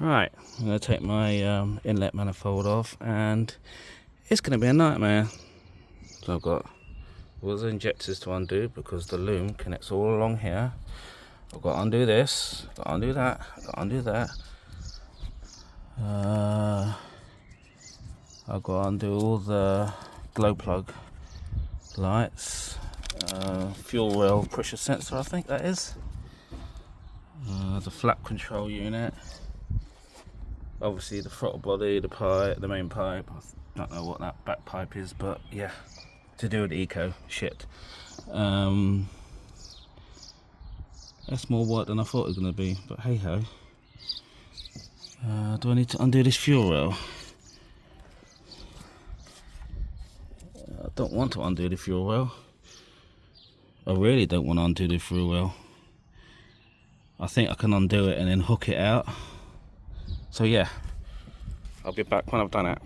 Right, I'm going to take my inlet manifold off, and it's going to be a nightmare. So I've got all the injectors to undo because the loom connects all along here. I've got to undo this, got to undo that, got to undo that. I've got to undo all the glow plug lights, fuel rail pressure sensor, I think that is, the flap control unit, obviously the throttle body, the pipe, the main pipe. I don't know what that back pipe is, but yeah, to do with eco shit. That's more work than I thought it was going to be, but hey ho. Do I need to undo this fuel rail? I don't want to undo the fuel rail. I really don't want to undo the fuel rail. I think I can undo it and then hook it out. So yeah, I'll be back when I've done it.